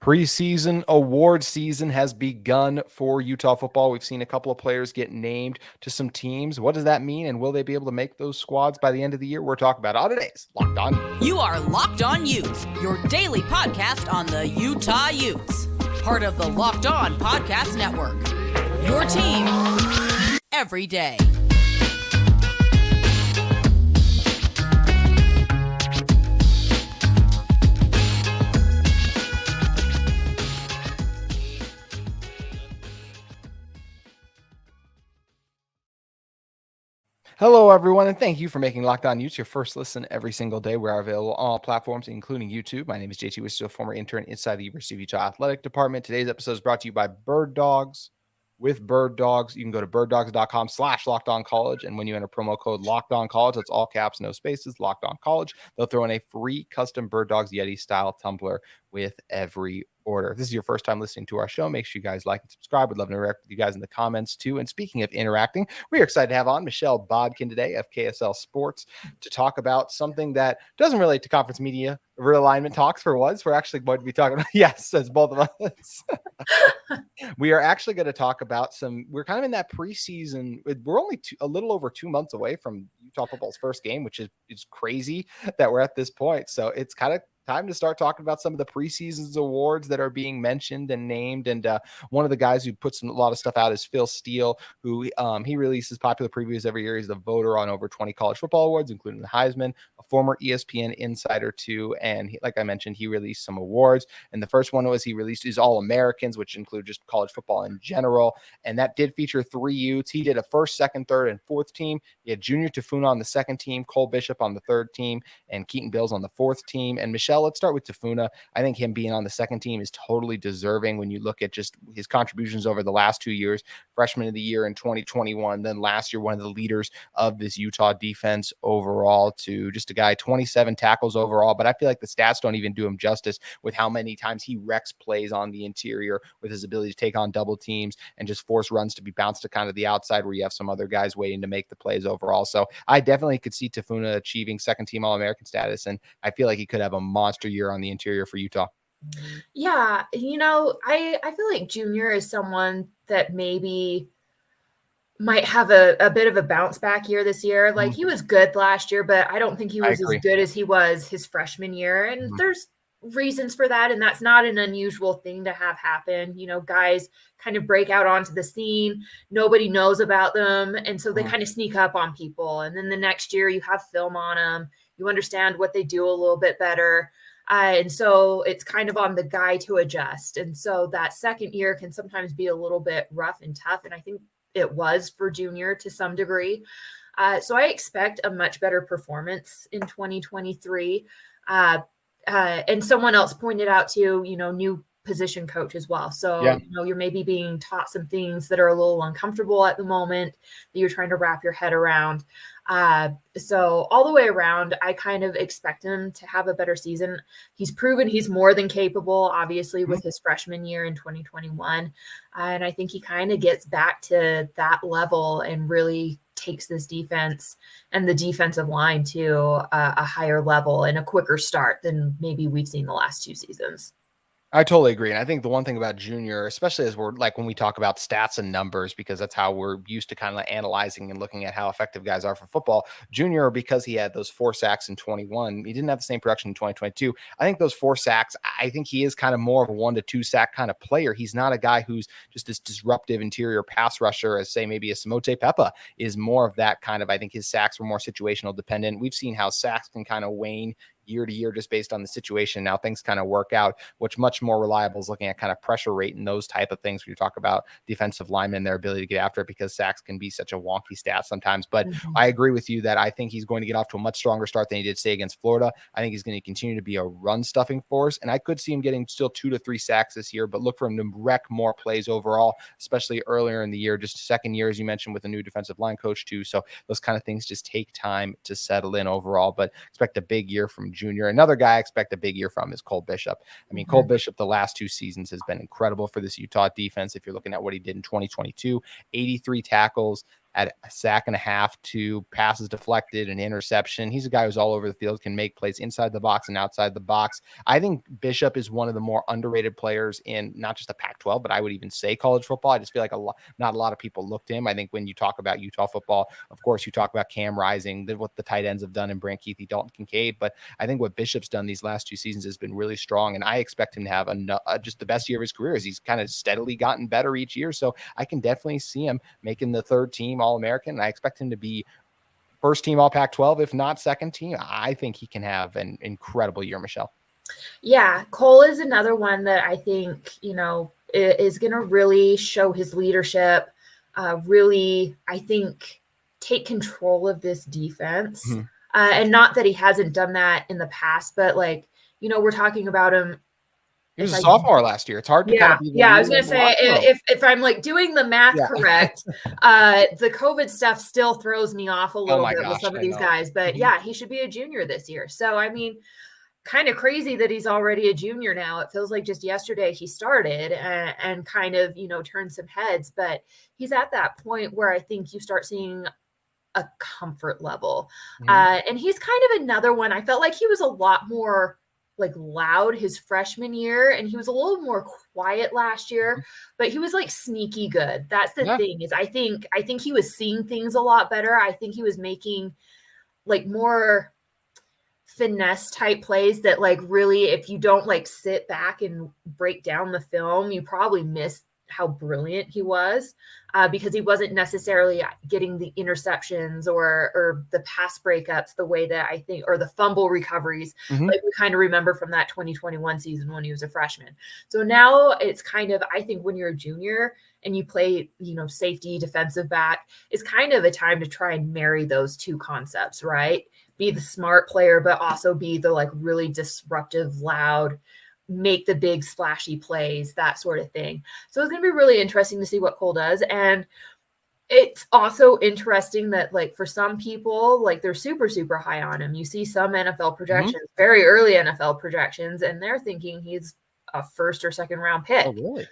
Preseason award season has begun for Utah football. We've seen a couple of players get named to some teams. What does that mean? And will they be able to make those squads by the end of the year? We're talking about it on today's Locked On. You are Locked On Utes, your daily podcast on the Utah Utes. Part of the Locked On Podcast Network. Your team every day. Hello, everyone, and thank you for making Locked On Utes your first listen every single day. We are available on all platforms, including YouTube. My name is JT Wistrcill, former intern inside the University of Utah Athletic Department. Today's episode is brought to you by Birddogs. With Birddogs, you can go to birddogs.com/LockedOnCollege, and when you enter promo code LockedOnCollege, that's all caps, no spaces, LockedOnCollege, they'll throw in a free custom Birddogs Yeti-style tumbler with every order. If this is your first time listening to our show, make sure you guys like and subscribe. We'd love to interact with you guys in the comments too. And speaking of interacting, we are excited to have on Michelle Bodkin today of KSL Sports to talk about something that doesn't relate to conference media realignment talks for once. We're actually going to be talking about, yes, as both of us. We are actually going to talk about we're kind of in that preseason. We're only a little over 2 months away from Utah football's first game, which is crazy that we're at this point. So it's kind of time to start talking about some of the preseason's awards that are being mentioned and named. And one of the guys who puts a lot of stuff out is Steele, who he releases popular previews every year. He's the voter on over 20 college football awards, including the Heisman, a former ESPN insider too. And like I mentioned, he released some awards. And the first one he released his All-Americans, which include just college football in general. And that did feature 3 Utes. He did a first, second, third, and fourth team. He had Junior Tafuna on the second team, Cole Bishop on the third team, and Keaton Bills on the fourth team. And Michelle, let's start with Tafuna. I think him being on the second team is totally deserving when you look at just his contributions over the last 2 years. Freshman of the year in 2021, then last year one of the leaders of this Utah defense overall, to just a guy 27 tackles overall. But I feel like the stats don't even do him justice with how many times he wrecks plays on the interior with his ability to take on double teams and just force runs to be bounced to kind of the outside where you have some other guys waiting to make the plays overall. So I definitely could see Tafuna achieving second team All-American status, and I feel like he could have a monster year on the interior for Utah. Yeah, I feel like Junior is someone that maybe might have a bit of a bounce back year this year. Like, he was good last year, but I don't think he was as good as he was his freshman year. And there's reasons for that, and that's not an unusual thing to have happen. Guys kind of break out onto the scene, nobody knows about them, and so they kind of sneak up on people. And then the next year you have film on them, you understand what they do a little bit better. And so it's kind of on the guy to adjust. And so that second year can sometimes be a little bit rough and tough. And I think it was for Junior to some degree. So I expect a much better performance in 2023. And someone else pointed out too, new position coach as well. So, you're maybe being taught some things that are a little uncomfortable at the moment that you're trying to wrap your head around. So all the way around, I kind of expect him to have a better season. He's proven he's more than capable, obviously, with his freshman year in 2021. And I think he kind of gets back to that level and really takes this defense and the defensive line to a higher level and a quicker start than maybe we've seen the last 2 seasons. I totally agree. And I think the one thing about Junior, especially as we're like when we talk about stats and numbers, because that's how we're used to kind of analyzing and looking at how effective guys are for football. Junior, because he had those 4 sacks in 21, he didn't have the same production in 2022. I think those 4 sacks, I think he is kind of more of a 1 to 2 sack kind of player. He's not a guy who's just this disruptive interior pass rusher as, say, maybe a Samote Pepa is more of that kind of. I think his sacks were more situational dependent. We've seen how sacks can kind of wane year to year just based on the situation. Now things kind of work out, which much more reliable is looking at kind of pressure rate and those type of things when you talk about defensive linemen, their ability to get after it, because sacks can be such a wonky stat sometimes. But I agree with you that I think he's going to get off to a much stronger start than he did, say, against Florida. I think he's going to continue to be a run stuffing force, and I could see him getting still 2 to 3 sacks this year, but look for him to wreck more plays overall, especially earlier in the year. Just second year, as you mentioned, with a new defensive line coach too. So those kind of things just take time to settle in overall, but expect a big year from Junior. Another guy I expect a big year from is Cole Bishop. I mean, Cole Bishop, the last 2 seasons has been incredible for this Utah defense. If you're looking at what he did in 2022, 83 tackles, at a sack and a half, 2 passes deflected, an interception. He's a guy who's all over the field, can make plays inside the box and outside the box. I think Bishop is one of the more underrated players in not just the Pac-12, but I would even say college football. I just feel like not a lot of people look to him. I think when you talk about Utah football, of course, you talk about Cam Rising, what the tight ends have done, and Brant Keithy, Dalton Kincaid. But I think what Bishop's done these last 2 seasons has been really strong, and I expect him to have just the best year of his career as he's kind of steadily gotten better each year. So I can definitely see him making the 3rd team All-American. I expect him to be 1st team All Pac-12, if not 2nd team. I think he can have an incredible year, Michelle. Yeah, Cole is another one that I think, is going to really show his leadership, really, I think, take control of this defense. Mm-hmm. And not that he hasn't done that in the past, but we're talking about him. He was a sophomore last year. It's hard to kind of be. I was going to say, if I'm doing the math correct, the COVID stuff still throws me off a little bit with some of these guys. But he should be a junior this year. So, I mean, kind of crazy that he's already a junior now. It feels like just yesterday he started and kind of, turned some heads. But he's at that point where I think you start seeing a comfort level. And he's kind of another one. I felt like he was a lot more loud his freshman year, and he was a little more quiet last year, but he was sneaky good. That's the thing, is I think he was seeing things a lot better. I think he was making more finesse type plays that really, if you don't sit back and break down the film, you probably miss how brilliant he was, because he wasn't necessarily getting the interceptions or the pass breakups the way that I think, or the fumble recoveries like we kind of remember from that 2021 season when he was a freshman. So now it's kind of, I think when you're a junior and you play, safety, defensive back, it's kind of a time to try and marry those 2 concepts, right? Be the smart player, but also be the really disruptive, loud, make the big splashy plays, that sort of thing. So it's going to be really interesting to see what Cole does. And it's also interesting that for some people, they're super, super high on him. You see some NFL projections, very early NFL projections, and they're thinking he's a 1st or 2nd round pick. Oh, really?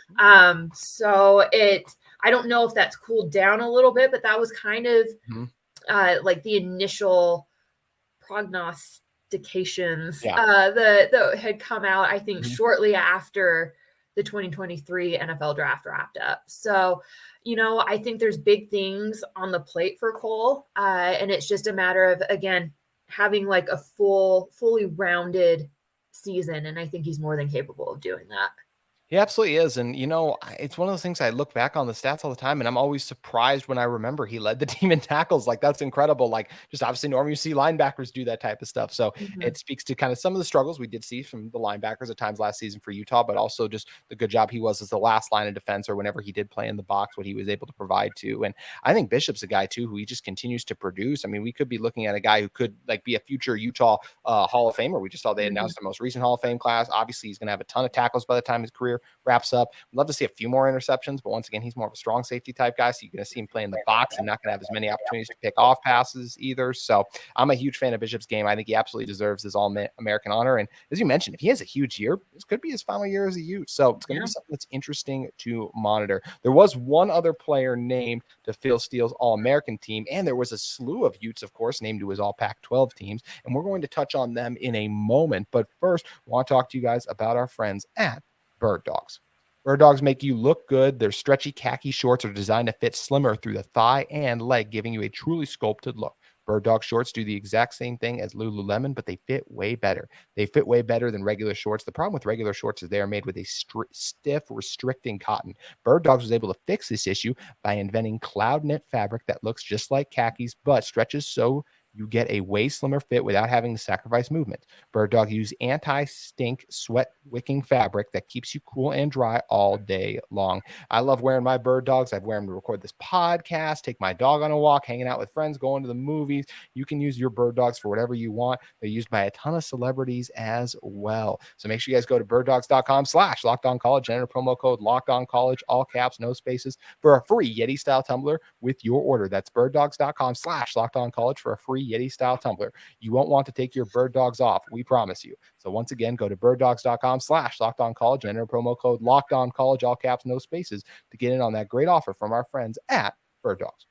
So I don't know if that's cooled down a little bit, but that was kind of the initial prognostications that had come out, I think, shortly after the 2023 NFL draft wrapped up. So, I think there's big things on the plate for Cole. And it's just a matter of, again, having a fully rounded season. And I think he's more than capable of doing that. He absolutely is. And, it's one of those things I look back on the stats all the time, and I'm always surprised when I remember he led the team in tackles. That's incredible. Just obviously normally you see linebackers do that type of stuff. So it speaks to kind of some of the struggles we did see from the linebackers at times last season for Utah, but also just the good job he was as the last line of defense, or whenever he did play in the box, what he was able to provide too. And I think Bishop's a guy too, who he just continues to produce. I mean, we could be looking at a guy who could be a future Utah Hall of Famer. We just saw they announced the most recent Hall of Fame class. Obviously he's going to have a ton of tackles by the time his career wraps up. I'd love to see a few more interceptions, but once again, he's more of a strong safety type guy, so you're going to see him play in the box and not going to have as many opportunities to pick off passes either. So I'm a huge fan of Bishop's game. I think he absolutely deserves his All-American honor. And as you mentioned, if he has a huge year, this could be his final year as a Ute. So it's going to be something that's interesting to monitor. There was one other player named to Phil Steele's All-American team, and there was a slew of Utes, of course, named to his All-Pac-12 teams, and we're going to touch on them in a moment. But first, I want to talk to you guys about our friends at Birddogs. Birddogs make you look good. Their stretchy khaki shorts are designed to fit slimmer through the thigh and leg, giving you a truly sculpted look. Birddog shorts do the exact same thing as Lululemon, but they fit way better. They fit way better than regular shorts. The problem with regular shorts is they are made with a stiff, restricting cotton. Birddogs was able to fix this issue by inventing cloud knit fabric that looks just like khakis, but stretches so you get a way slimmer fit without having to sacrifice movement. Birddog use anti-stink, sweat-wicking fabric that keeps you cool and dry all day long. I love wearing my Birddogs. I wear them to record this podcast, take my dog on a walk, hanging out with friends, going to the movies. You can use your Birddogs for whatever you want. They're used by a ton of celebrities as well. So make sure you guys go to birddogs.com/LockedOnCollege and enter promo code LockedOnCollege, all caps, no spaces, for a free Yeti-style tumbler with your order. That's birddogs.com/LockedOnCollege for a free Yeti-style tumbler. You won't want to take your Birddogs off, we promise you. So once again, go to birddogs.com/LockedOnCollege and enter promo code LockedOnCollege, all caps, no spaces, to get in on that great offer from our friends at Birddogs.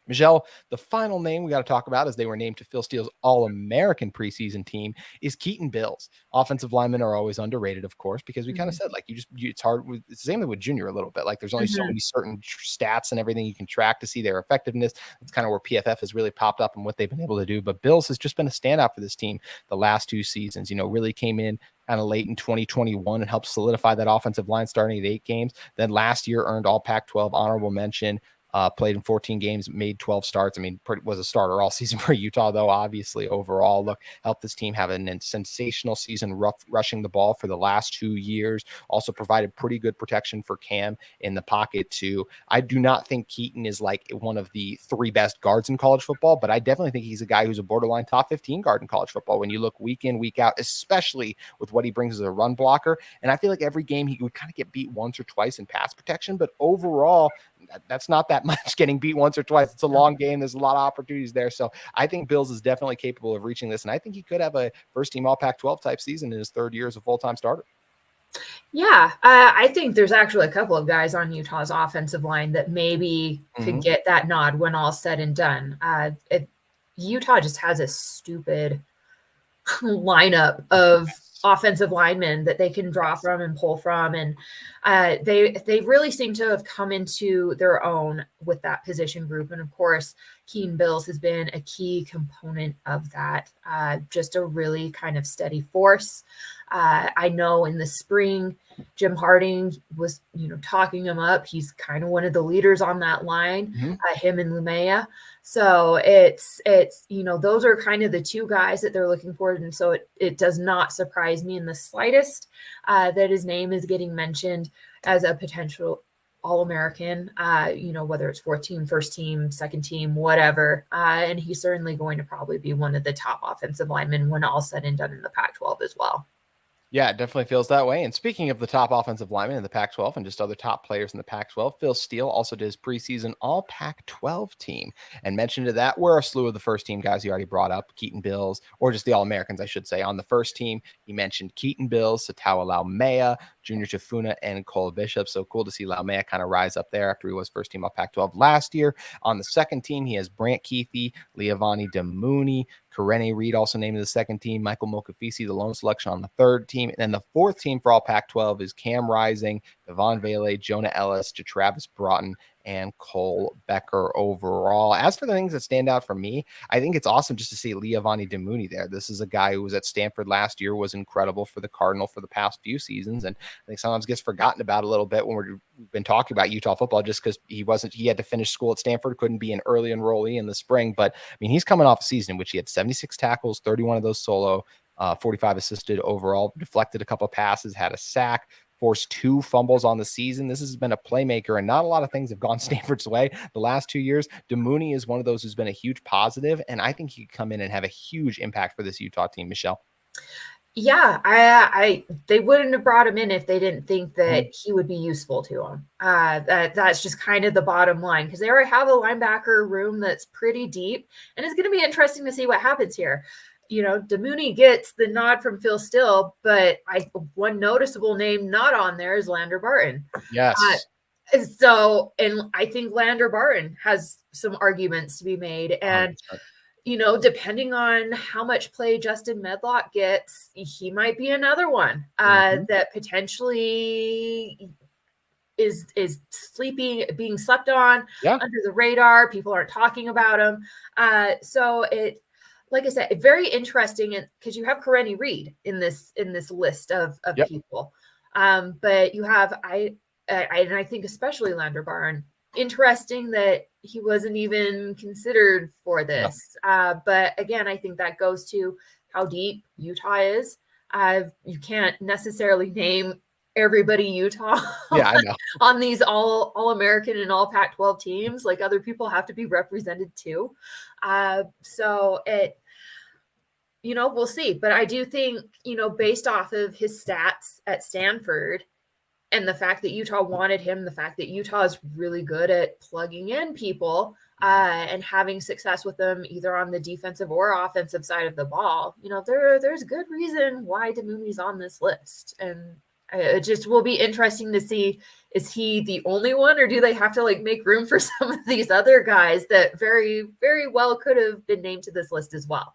Michelle, the final name we got to talk about, as they were named to Phil Steele's All-American preseason team, is Keaton Bills. Offensive linemen are always underrated, of course, because we kind of said, like, it's hard. It's the same with Junior a little bit. Like, there's only so many certain stats and everything you can track to see their effectiveness. That's kind of where PFF has really popped up and what they've been able to do. But Bills has just been a standout for this team the last 2 seasons. Really came in kind of late in 2021 and helped solidify that offensive line starting at 8 games. Then last year earned all Pac-12 honorable mention. Played in 14 games, made 12 starts. I mean, was a starter all season for Utah, though, obviously, overall. Helped this team have a sensational season rushing the ball for the last 2 years. Also provided pretty good protection for Cam in the pocket, too. I do not think Keaton is like one of the 3 best guards in college football, but I definitely think he's a guy who's a borderline top 15 guard in college football when you look week in, week out, especially with what he brings as a run blocker. And I feel like every game he would kind of get beat once or twice in pass protection, but overall, that's not that much getting beat once or twice. It's a long game. There's a lot of opportunities there. So I think Bills is definitely capable of reaching this. And I think he could have a first team all Pac-12 type season in his 3rd year as a full-time starter. Yeah, I think there's actually a couple of guys on Utah's offensive line that maybe could get that nod when all's said and done. Utah just has a stupid lineup of offensive linemen that they can draw from and pull from. And they really seem to have come into their own with that position group. And of course, Keaton Bills has been a key component of that. Just a really kind of steady force. I know in the spring, Jim Harding was, talking him up. He's kind of one of the leaders on that line, him and Lumea. So it's those are kind of the 2 guys that they're looking for. And so it does not surprise me in the slightest that his name is getting mentioned as a potential All-American, whether it's 4th team, 1st team, 2nd team, whatever. And he's certainly going to probably be one of the top offensive linemen when all said and done in the Pac-12 as well. Yeah, it definitely feels that way. And speaking of the top offensive linemen in the Pac-12 and just other top players in the Pac-12, Phil Steele also did his preseason all Pac-12 team. And mentioned to that were a slew of the first team guys you already brought up, Keaton Bills, or just the All-Americans, I should say. On the first team, he mentioned Keaton Bills, Satawa Laumea, Junior Tafuna, and Cole Bishop. So cool to see Laumea kind of rise up there after he was first team all Pac-12 last year. On the second team, he has Brant Keithy, Leavani Demooney, Karene Reed also named to the second team, Michael Mokafisi, the lone selection on the third team. And then the fourth team for all Pac-12 is Cam Rising, Devon Vele, Jonah Ellis, Travis Broughton, and Cole Becker overall. As for the things that stand out for me, I think it's awesome just to see Leavani Demooney there. This is a guy who was at Stanford last year, was incredible for the Cardinal for the past few seasons, and I think sometimes gets forgotten about a little bit when we've been talking about Utah football just because he had to finish school at Stanford, couldn't be an early enrollee in the spring. But I mean, he's coming off a season in which he had 76 tackles, 31 of those solo, 45 assisted overall, deflected a couple of passes, had a sack, forced 2 fumbles on the season. This has been a playmaker, and not a lot of things have gone Stanford's way the last 2 years. Demooney is one of those who's been a huge positive, and I think he could come in and have a huge impact for this Utah team, Michelle. Yeah, they wouldn't have brought him in if they didn't think that he would be useful to them. That's just kind of the bottom line, because they already have a linebacker room that's pretty deep, and it's going to be interesting to see what happens here. Demooney gets the nod from Phil Steele, but one noticeable name not on there is Lander Barton. Yes. And I think Lander Barton has some arguments to be made. And 100%. Depending on how much play Justin Medlock gets, he might be another one that potentially is being slept on under the radar. People aren't talking about him. Like I said, very interesting, because you have Karene Reed in this list of people, but you have I think especially Lander Barton. Interesting that he wasn't even considered for this, but again, I think that goes to how deep Utah is. You can't necessarily name everybody Utah I know. on these all-American and all Pac-12 teams. Like, other people have to be represented too. So we'll see. But I do think, based off of his stats at Stanford and the fact that Utah wanted him, the fact that Utah is really good at plugging in people and having success with them either on the defensive or offensive side of the ball, there's good reason why Demooney's on this list. And It just will be interesting to see, is he the only one, or do they have to like make room for some of these other guys that very, very well could have been named to this list as well?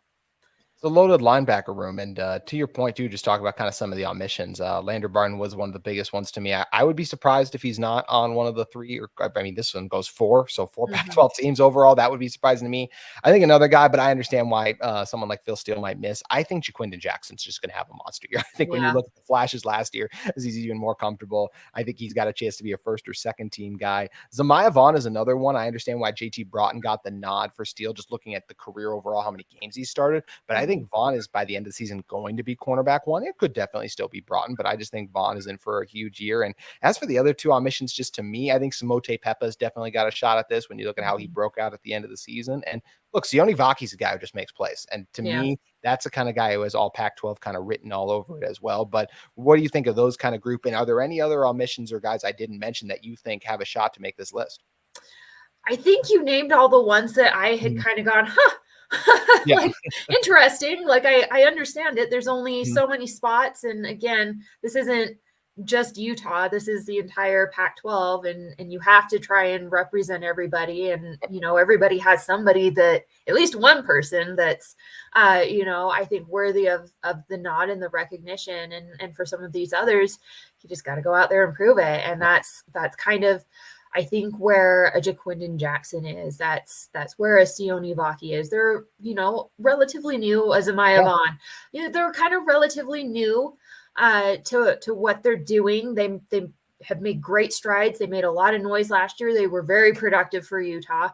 It's a loaded linebacker room. And to your point, too, just talk about kind of some of the omissions. Lander Barton was one of the biggest ones to me. I would be surprised if he's not on one of the three, or I mean, this one goes four. So 4 Pac-12 teams overall. That would be surprising to me. I think another guy, but I understand why someone like Phil Steele might miss. I think Jaquindon Jackson's just going to have a monster year. I think when you Yeah. look at the flashes last year, as he's even more comfortable, I think he's got a chance to be a first or second team guy. Zamiah Vaughn is another one. I understand why JT Broughton got the nod for Steele, just looking at the career overall, how many games he started. But I think Vaughn is, by the end of the season, going to be cornerback one. It could definitely still be Broughton, but I just think Vaughn is in for a huge year. And as for the other two omissions, just to me, I think Samote Pepa's definitely got a shot at this when you look at how he broke out at the end of the season. And look, Sione Vaki's a guy who just makes plays. And to Yeah. me, that's the kind of guy who has all Pac-12 kind of written all over it as well. But what do you think of those kind of group? And are there any other omissions or guys I didn't mention that you think have a shot to make this list? I think you named all the ones that I had kind of gone, Yeah. like interesting. Like I understand it. There's only so many spots. And again, this isn't just Utah. This is the entire Pac-12, and you have to try and represent everybody. And, everybody has somebody that, at least one person that's, I think worthy of the nod and the recognition. And for some of these others, you just got to go out there and prove it. And that's kind of, I think, where a Jaquindon Jackson is. That's where a Sione Vaki is. They're, relatively new. As Zamiah Vaughn, they're kind of relatively new to what they're doing. They have made great strides. They made a lot of noise last year. They were very productive for Utah,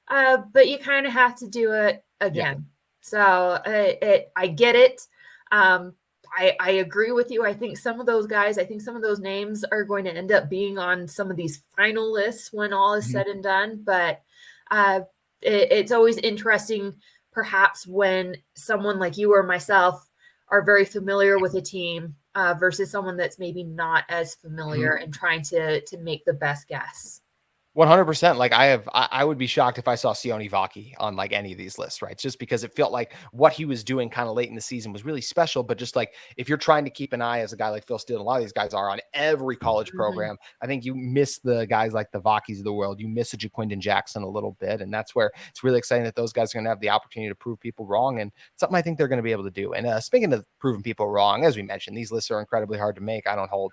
but you kind of have to do it again. So I get it. I agree with you. I think some of those names are going to end up being on some of these final lists when all is said and done. But it's always interesting, perhaps, when someone like you or myself are very familiar with a team versus someone that's maybe not as familiar and trying to make the best guess. 100%. Like I would be shocked if I saw Sione Vaki on like any of these lists, right? Just because it felt like what he was doing kind of late in the season was really special. But just like, if you're trying to keep an eye as a guy like Phil Steele, a lot of these guys are on every college program. I think you miss the guys like the Vakis of the world. You miss a Jaquindon Jackson a little bit. And that's where it's really exciting that those guys are going to have the opportunity to prove people wrong. And something I think they're going to be able to do. And speaking of proving people wrong, as we mentioned, these lists are incredibly hard to make. I don't hold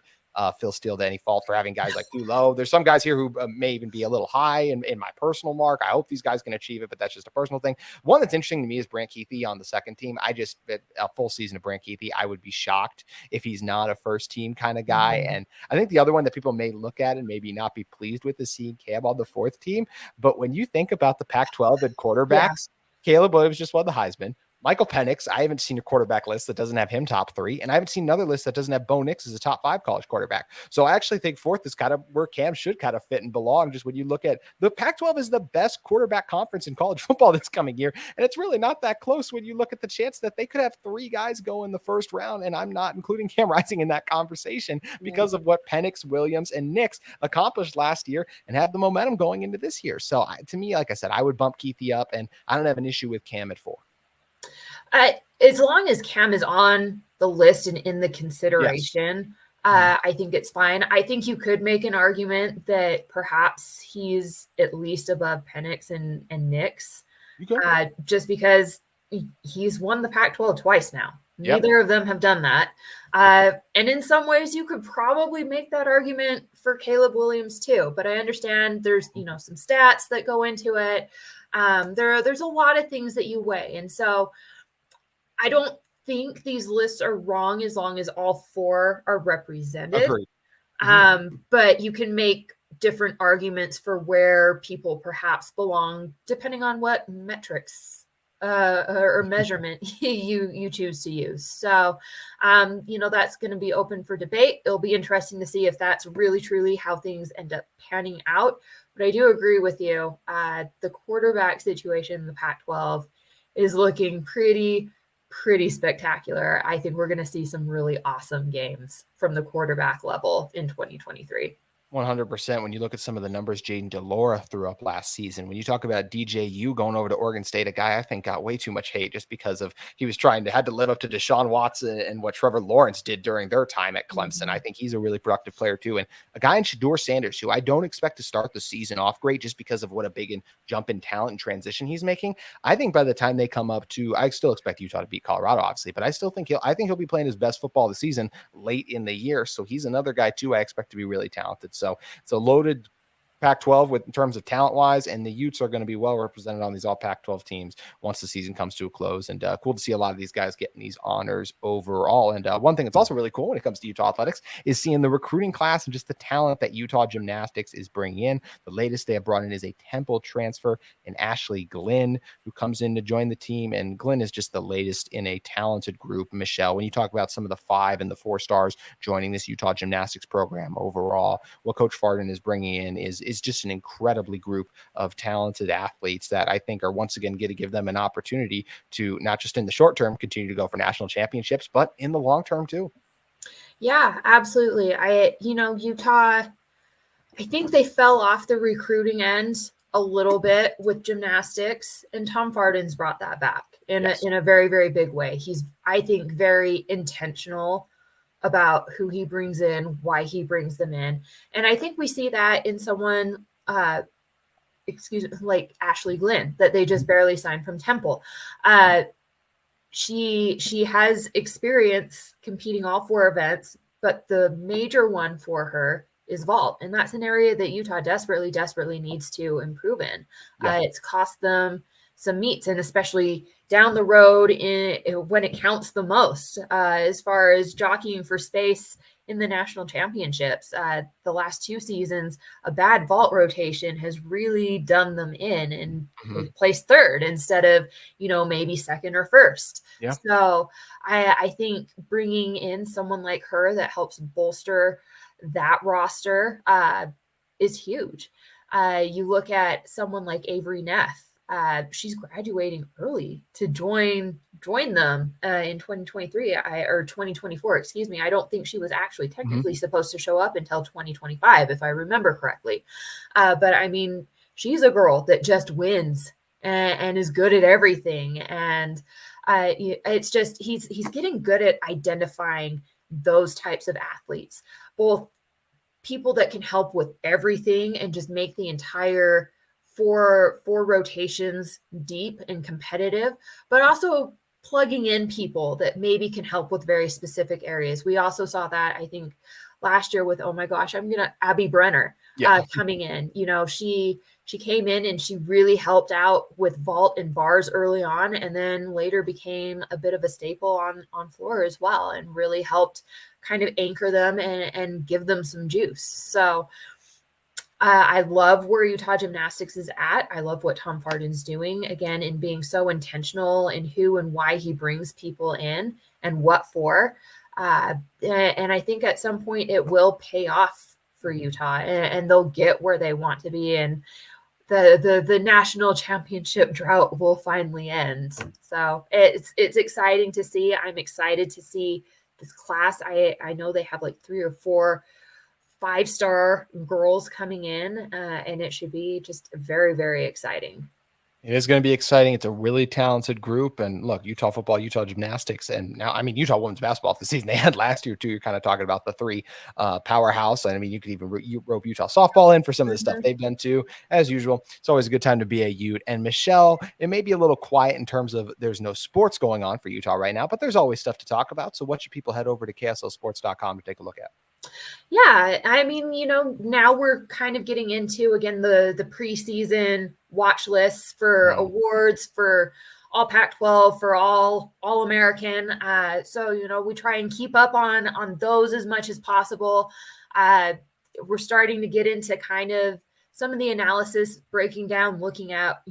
Phil Steele to any fault for having guys like too low. There's some guys here who may even be a little high in my personal mark. I hope these guys can achieve it, but that's just a personal thing. One that's interesting to me is Brant Keithy on the second team. A full season of Brant Keithy, I would be shocked if he's not a first team kind of guy. And I think the other one that people may look at and maybe not be pleased with is seeing Cam on the fourth team. But when you think about the Pac-12 and quarterbacks, Caleb Williams just won the Heisman. Michael Penix, I haven't seen a quarterback list that doesn't have him top 3, and I haven't seen another list that doesn't have Bo Nix as a top 5 college quarterback. So I actually think fourth is kind of where Cam should kind of fit and belong. Just when you look at the Pac-12 is the best quarterback conference in college football this coming year, and it's really not that close when you look at the chance that they could have 3 guys go in the first round, and I'm not including Cam Rising in that conversation because of what Penix, Williams, and Nix accomplished last year and have the momentum going into this year. So to me, like I said, I would bump Keithy up, and I don't have an issue with Cam at 4. As long as Cam is on the list and in the consideration, I think it's fine. I think you could make an argument that perhaps he's at least above Penix and Nix, just because he's won the Pac-12 twice now. Neither of them have done that. And in some ways, you could probably make that argument for Caleb Williams too. But I understand there's some stats that go into it. There's a lot of things that you weigh, and so I don't think these lists are wrong as long as all 4 are represented. Agreed. But you can make different arguments for where people perhaps belong, depending on what metrics or measurement you choose to use. So, that's going to be open for debate. It'll be interesting to see if that's really, truly how things end up panning out. But I do agree with you. The quarterback situation in the Pac-12 is looking pretty spectacular. I think we're going to see some really awesome games from the quarterback level in 2023. 100%. When you look at some of the numbers Jaden Delora threw up last season, when you talk about DJU going over to Oregon State, a guy I think got way too much hate just because of he was had to live up to Deshaun Watson and what Trevor Lawrence did during their time at Clemson. I think he's a really productive player too. And a guy in Shedeur Sanders, who I don't expect to start the season off great just because of what a big jump in talent and transition he's making. I think by the time they come up to, I still expect Utah to beat Colorado, obviously, but I still think he'll be playing his best football of the season late in the year. So he's another guy too I expect to be really talented. So it's a loaded Pac-12 in terms of talent-wise, and the Utes are going to be well represented on these all Pac-12 teams once the season comes to a close. And cool to see a lot of these guys getting these honors overall. And one thing that's also really cool when it comes to Utah athletics is seeing the recruiting class and just the talent that Utah Gymnastics is bringing in. The latest they have brought in is a Temple transfer in Ashley Glynn, who comes in to join the team. And Glynn is just the latest in a talented group. Michelle, when you talk about some of the 5 and the 4 stars joining this Utah Gymnastics program overall, what Coach Farden is bringing in is just an incredibly group of talented athletes that I think are once again going to give them an opportunity to not just in the short term continue to go for national championships, but in the long term too. Yeah, absolutely. Utah, I think they fell off the recruiting end a little bit with gymnastics, and Tom Farden's brought that back in a very, very big way. He's, I think, very intentional about who he brings in, why he brings them in. And I think we see that in someone, like Ashley Glynn, that they just barely signed from Temple. She has experience competing all 4 events, but the major one for her is vault. And that's an area that Utah desperately, desperately needs to improve in. It's cost them some meets, and especially down the road when it counts the most, as far as jockeying for space in the national championships. The last 2 seasons, a bad vault rotation has really done them in, and they've placed 3rd instead of, maybe 2nd or 1st. Yeah. So I think bringing in someone like her that helps bolster that roster is huge. You look at someone like Avery Neff. She's graduating early to join them in 2023 or 2024. Excuse me. I don't think she was actually technically supposed to show up until 2025, if I remember correctly. But I mean, she's a girl that just wins and is good at everything. And it's just he's getting good at identifying those types of athletes, both people that can help with everything and just make the entire four rotations deep and competitive, but also plugging in people that maybe can help with very specific areas. We also saw that, I think, last year with, Abby Brenner coming in. She came in and she really helped out with vault and bars early on, and then later became a bit of a staple on floor as well, and really helped kind of anchor them and give them some juice. So I love where Utah Gymnastics is at. I love what Tom Farden's doing, again, in being so intentional in who and why he brings people in and what for. And I think at some point it will pay off for Utah, and they'll get where they want to be. And the national championship drought will finally end. So it's exciting to see. I'm excited to see this class. I know they have like 3 or 4 5-star girls coming in, and it should be just very, very exciting. It is going to be exciting. It's a really talented group. And look, Utah football, Utah Gymnastics, and now, I mean, Utah women's basketball for the season they had last year too. You're kind of talking about the 3 powerhouse. And I mean, you could even rope Utah softball in for some of the stuff they've done too. As usual, it's always a good time to be a Ute. And Michelle, it may be a little quiet in terms of there's no sports going on for Utah right now, but there's always stuff to talk about. So what should people head over to KSLsports.com to take a look at? Yeah, I mean, now we're kind of getting into, again, the preseason watch lists for awards for all Pac-12, for all American. So, we try and keep up on those as much as possible. We're starting to get into kind of some of the analysis, breaking down, looking at,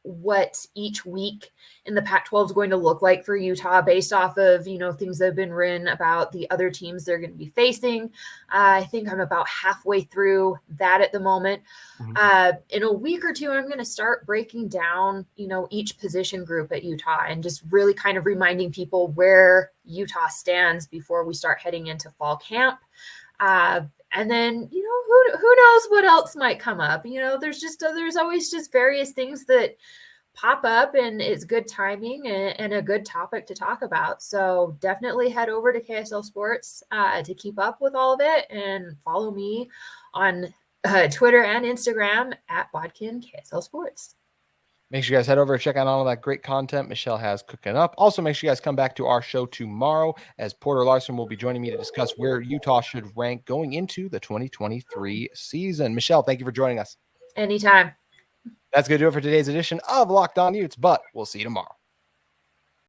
what each week in the Pac-12 is going to look like for Utah based off of, things that have been written about the other teams they're going to be facing. I think I'm about halfway through that at the moment. In a week or 2, I'm going to start breaking down, each position group at Utah and just really kind of reminding people where Utah stands before we start heading into fall camp. And then, who knows what else might come up? There's always just various things that pop up, and it's good timing and a good topic to talk about. So definitely head over to KSL Sports to keep up with all of it, and follow me on Twitter and Instagram at Bodkin KSL Sports. Make sure you guys head over and check out all of that great content Michelle has cooking up. Also, make sure you guys come back to our show tomorrow, as Porter Larson will be joining me to discuss where Utah should rank going into the 2023 season. Michelle, thank you for joining us. Anytime. That's going to do it for today's edition of Locked On Utes, but we'll see you tomorrow.